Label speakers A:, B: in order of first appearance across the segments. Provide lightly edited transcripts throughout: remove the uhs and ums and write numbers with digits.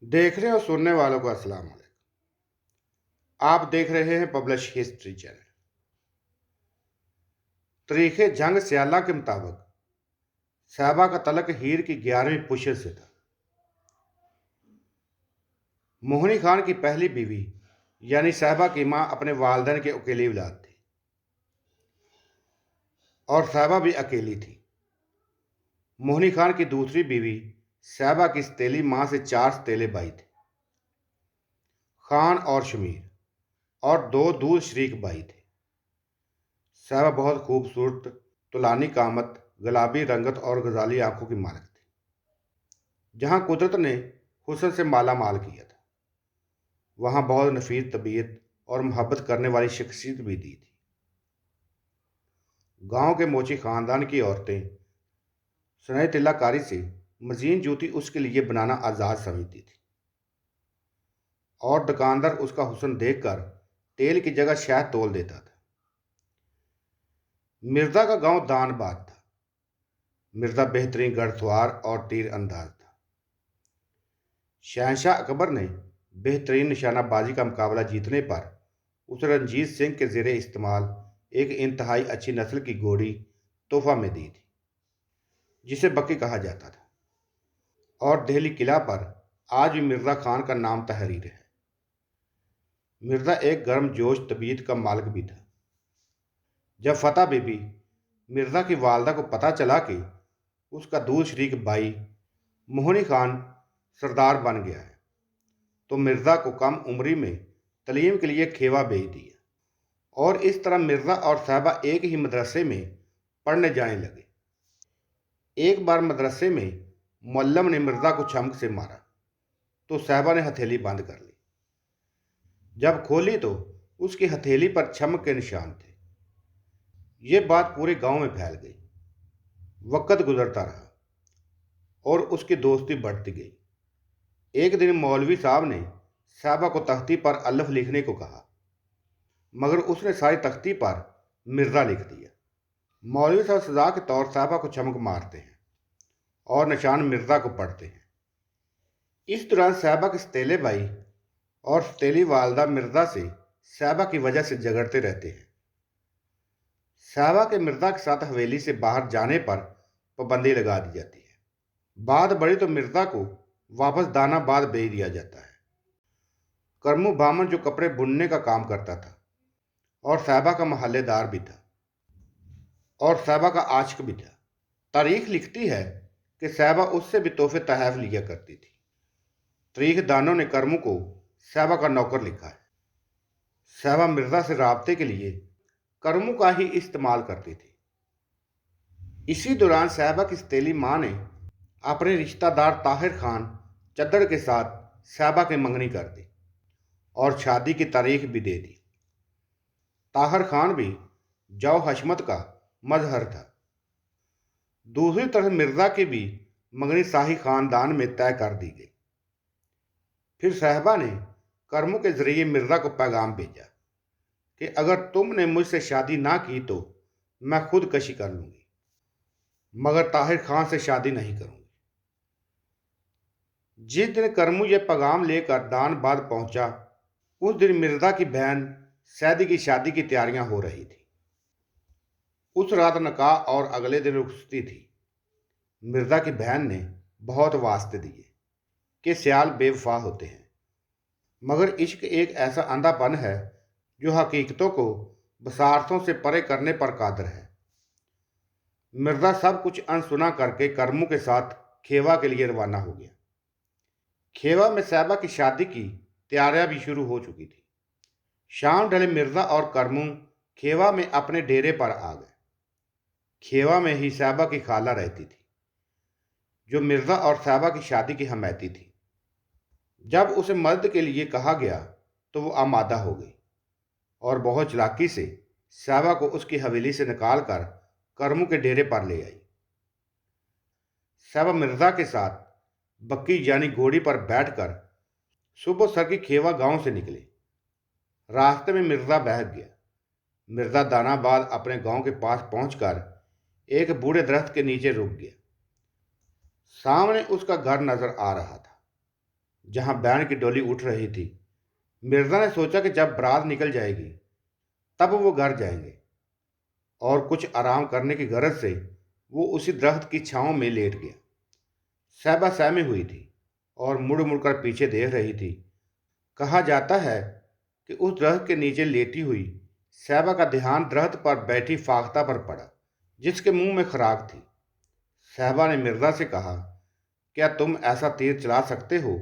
A: देखने और सुनने वालों को अस्सलाम वालेकुम। आप देख रहे हैं पब्लिश हिस्ट्री चैनल। तारीख़ जंग सियाला के मुताबिक साहिबा का तलक हीर की 11वीं पुश्त से था। मोहनी खान की पहली बीवी यानी साहिबा की माँ अपने वालिदैन के अकेली औलाद थी और साहिबा भी अकेली थी। मोहनी खान की दूसरी बीवी साहिबा की सतीली माँ से 4 सतीले भाई थे, खान और शमीर, और 2 दूध शरीक भाई थे। साहिबा बहुत खूबसूरत, तुलानी कामत, गुलाबी रंगत और गजाली आंखों की मालिक थी। जहाँ कुदरत ने हुस्न से माला माल किया था, वहाँ बहुत नफीस तबीयत और मोहब्बत करने वाली शख्सियत भी दी थी। गांव के मोची ख़ानदान की औरतें सनई तिल्लाकारी से मजीन जूती उसके लिए बनाना आज़ाद समझती थी और दुकानदार उसका हुस्न देखकर तेल की जगह शहद तोल देता था। मिर्ज़ा का गांव दानबाद था। मिर्ज़ा बेहतरीन घड़सवार और तीर अंदाज था। शहंशाह अकबर ने बेहतरीन निशानाबाजी का मुकाबला जीतने पर उसे रंजीत सिंह के ज़ेरे इस्तेमाल एक इंतहाई अच्छी नस्ल की घोड़ी तोहफा में दी थी, जिसे बक्की कहा जाता था, और दिल्ली किला पर आज भी मिर्ज़ा खान का नाम तहरीर है। मिर्ज़ा एक गर्मजोश तबीयत का मालिक भी था। जब फतेह बीबी मिर्ज़ा की वालदा को पता चला कि उसका दूध शरीक भाई मोहनी खान सरदार बन गया है, तो मिर्ज़ा को कम उम्री में तालीम के लिए खेवा भेज दिया और इस तरह मिर्ज़ा और साहिबा एक ही मदरसे में पढ़ने जाने लगे। एक बार मदरसे में मुअल्लिम ने मिर्ज़ा को छमक से मारा तो साहिबा ने हथेली बंद कर ली। जब खोली तो उसकी हथेली पर छमक के निशान थे। ये बात पूरे गांव में फैल गई। वक्त गुजरता रहा और उसकी दोस्ती बढ़ती गई। एक दिन मौलवी साहब ने साहिबा को तख्ती पर अलिफ लिखने को कहा, मगर उसने सारी तख्ती पर मिर्ज़ा लिख दिया। मौलवी साहब सजा के तौर साहिबा को चमक मारते हैं और निशान मिर्ज़ा को पढ़ते हैं। इस दौरान साहिबा के सतीले भाई और सतीली वालदा मिर्ज़ा से साहिबा की वजह से झगड़ते रहते हैं। साहिबा के मिर्ज़ा के साथ हवेली से बाहर जाने पर पाबंदी लगा दी जाती है। बात बढ़ी तो मिर्ज़ा को वापस दानाबाद भेज दिया जाता है। करमू बामन जो कपड़े बुनने का काम करता था और साहिबा का महल्लेदार भी था और साहिबा का आशिक भी था। तारीख लिखती है कि साहिबा उससे भी तोहफे तहफ़ लिया करती थी। तारीख दानों ने करमू को साहिबा का नौकर लिखा है। साहिबा मिर्ज़ा से राब्ते के लिए करमू का ही इस्तेमाल करती थी। इसी दौरान साहिबा की सतीली माँ ने अपने रिश्तेदार ताहिर खान चद्दड़ के साथ साहिबा की मंगनी कर दी और शादी की तारीख भी दे दी। ताहिर खान भी जौ हशमत का मजहर था। दूसरी तरफ मिर्ज़ा की भी मंगनी शाही खानदान में तय कर दी गई। फिर साहिबा ने करमू के ज़रिए मिर्ज़ा को पैगाम भेजा कि अगर तुमने मुझसे शादी ना की तो मैं खुदकशी कर लूँगी, मगर ताहिर खान से शादी नहीं करूँगी। जिस दिन करमू ये पैगाम लेकर दानबाद पहुंचा, उस दिन मिर्ज़ा की बहन सैदी की शादी की तैयारियां हो रही थी। उस रात निकाह और अगले दिन रुखसती थी। मिर्ज़ा की बहन ने बहुत वास्ते दिए कि सियाल बेवफा होते हैं, मगर इश्क एक ऐसा अंधापन है जो हकीकतों को बसारतों से परे करने पर कादिर है। मिर्ज़ा सब कुछ अनसुना करके करमू के साथ खेवा के लिए रवाना हो गया। खेवा में साहिबा की शादी की तैयारियां भी शुरू हो चुकी थी। शाम ढले मिर्ज़ा और करमू खेवा में अपने डेरे पर आ गए। खेवा में ही साहिबा की खाला रहती थी, जो मिर्ज़ा और साहिबा की शादी की हमायती थी। जब उसे मदद के लिए कहा गया तो वो आमादा हो गई और बहुत चालाकी से साहिबा को उसकी हवेली से निकाल कर करमू के डेरे पर ले आई। साहिबा मिर्ज़ा के साथ बक्की यानी घोड़ी पर बैठकर सुबह सर की खेवा गांव से निकले। रास्ते में मिर्ज़ा बहक गया। مرزا داناباد اپنے گاؤں کے پاس پہنچ کر ایک بوڑھے درخت کے نیچے رک گیا۔ سامنے اس کا گھر نظر آ رہا تھا جہاں بین کی ڈولی اٹھ رہی تھی۔ مرزا نے سوچا کہ جب برات نکل جائے گی تب وہ گھر جائیں گے، اور کچھ آرام کرنے کی غرض سے وہ اسی درخت کی چھاؤں میں لیٹ گیا۔ صاحبہ سہمی ہوئی تھی اور مڑ مڑ کر پیچھے دیکھ رہی تھی۔ کہا جاتا ہے کہ اس درخت کے نیچے لیٹی ہوئی صاحبہ کا دھیان درخت پر بیٹھی فاختہ پر پڑا جس کے منہ میں خراک تھی۔ صاحبہ نے مرزا سے کہا، کیا تم ایسا تیر چلا سکتے ہو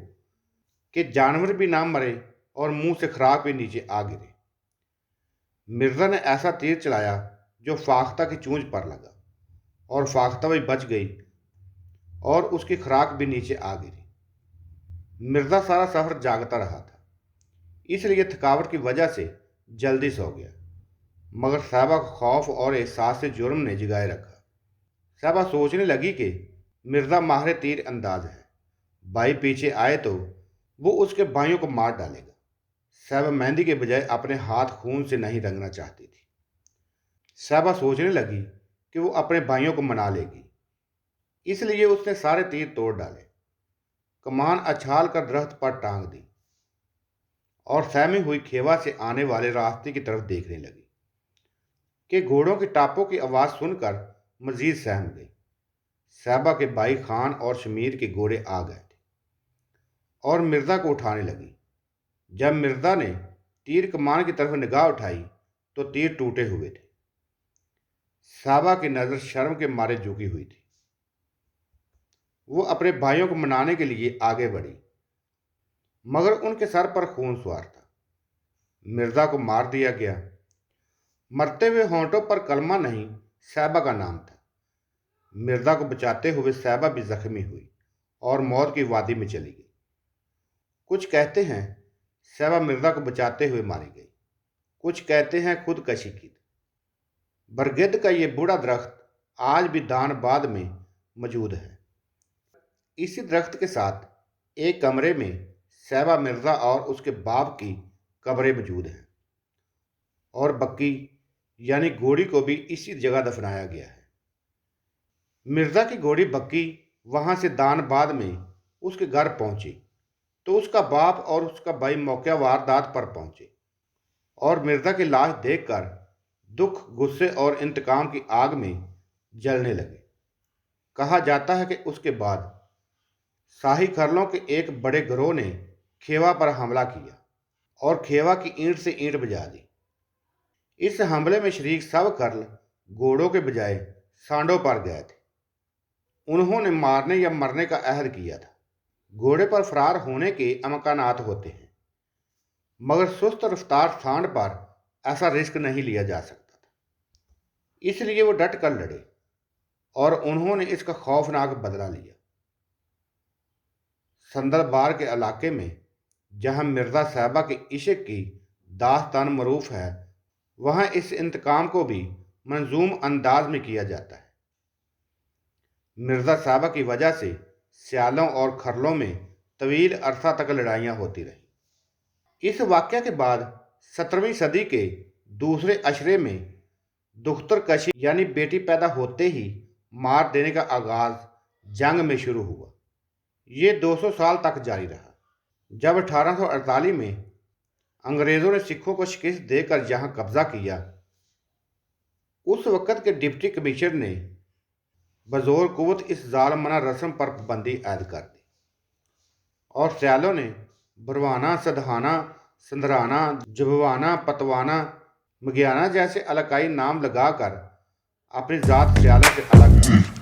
A: کہ جانور بھی نہ مرے اور منہ سے خراک بھی نیچے آ گرے؟ مرزا نے ایسا تیر چلایا جو فاختہ کی چونچ پر لگا، اور فاختہ بھی بچ گئی اور اس کی خراک بھی نیچے آ گری۔ مرزا سارا سفر جاگتا رہا تھا، اس لیے تھکاوٹ کی وجہ سے جلدی سو گیا، مگر صاحبہ کو خوف اور احساس سے جرم نے جگائے رکھا۔ صاحبہ سوچنے لگی کہ مرزا ماہر تیر انداز ہے، بھائی پیچھے آئے تو وہ اس کے بھائیوں کو مار ڈالے گا۔ صاحبہ مہندی کے بجائے اپنے ہاتھ خون سے نہیں رنگنا چاہتی تھی۔ صاحبہ سوچنے لگی کہ وہ اپنے بھائیوں کو منا لے گی، اس لیے اس نے سارے تیر توڑ ڈالے، کمان اچھال کر درخت پر ٹانگ دی اور سہمی ہوئی کھیوا سے آنے والے راستے کی طرف دیکھنے لگی کہ گھوڑوں کی ٹاپوں کی آواز سن کر مزید سہم گئی۔ صاحبہ کے بھائی خان اور شمیر کے گھوڑے آ گئے تھے اور مرزا کو اٹھانے لگی۔ جب مرزا نے تیر کمان کی طرف نگاہ اٹھائی تو تیر ٹوٹے ہوئے تھے۔ صاحبہ کی نظر شرم کے مارے جھکی ہوئی تھی۔ وہ اپنے بھائیوں کو منانے کے لیے آگے بڑھی، مگر ان کے سر پر خون سوار تھا۔ مرزا کو مار دیا گیا۔ مرتے ہوئے ہونٹوں پر کلمہ نہیں، صاحبہ کا نام تھا۔ مرزا کو بچاتے ہوئے صاحبہ بھی زخمی ہوئی اور موت کی وادی میں چلی گئی۔ کچھ کہتے ہیں صاحبہ مرزا کو بچاتے ہوئے ماری گئی، کچھ کہتے ہیں خودکشی کی۔ برگد کا یہ بوڑھا درخت آج بھی داناباد میں موجود ہے۔ اسی درخت کے ساتھ ایک کمرے میں صاحبہ مرزا اور اس کے باپ کی قبریں موجود ہیں، اور بکی یعنی گھوڑی کو بھی اسی جگہ دفنایا گیا ہے۔ مرزا کی گھوڑی بکی وہاں سے داناباد میں اس کے گھر پہنچی تو اس کا باپ اور اس کا بھائی موقع واردات پر پہنچے اور مرزا کی لاش دیکھ کر دکھ، غصے اور انتقام کی آگ میں جلنے لگے۔ کہا جاتا ہے کہ اس کے بعد شاہی کھرلوں کے ایک بڑے گروہ نے کھیوا پر حملہ کیا اور کھیوا کی اینٹ سے اینٹ بجا دی۔ اس حملے میں شریک سب کھرل گھوڑوں کے بجائے سانڈوں پر گئے تھے۔ انہوں نے مارنے یا مرنے کا عہد کیا تھا۔ گھوڑے پر فرار ہونے کے امکانات ہوتے ہیں، مگر سست رفتار سانڈ پر ایسا رسک نہیں لیا جا سکتا تھا، اس لیے وہ ڈٹ کر لڑے اور انہوں نے اس کا خوفناک بدلہ لیا۔ سندربار کے علاقے میں جہاں مرزا صاحبہ کے عشق کی داستان معروف ہے، وہاں اس انتقام کو بھی منظوم انداز میں کیا جاتا ہے۔ مرزا صاحبہ کی وجہ سے سیالوں اور کھرلوں میں طویل عرصہ تک لڑائیاں ہوتی رہیں۔ اس واقعہ کے بعد 17ویں صدی کے دوسرے عشرے میں دختر کشی یعنی بیٹی پیدا ہوتے ہی مار دینے کا آغاز جنگ میں شروع ہوا۔ یہ 200 سال تک جاری رہا۔ جب 1848 میں انگریزوں نے سکھوں کو شکست دے کر یہاں قبضہ کیا، اس وقت کے ڈپٹی کمشنر نے بزور قوت اس ظالمانہ رسم پر پابندی عائد کر دی، اور سیالوں نے بھروانا، سدھانا، سندرانا، جبوانا، پتوانا، مگیانا جیسے علاقائی نام لگا کر اپنی ذات سیالوں سے الگ کی۔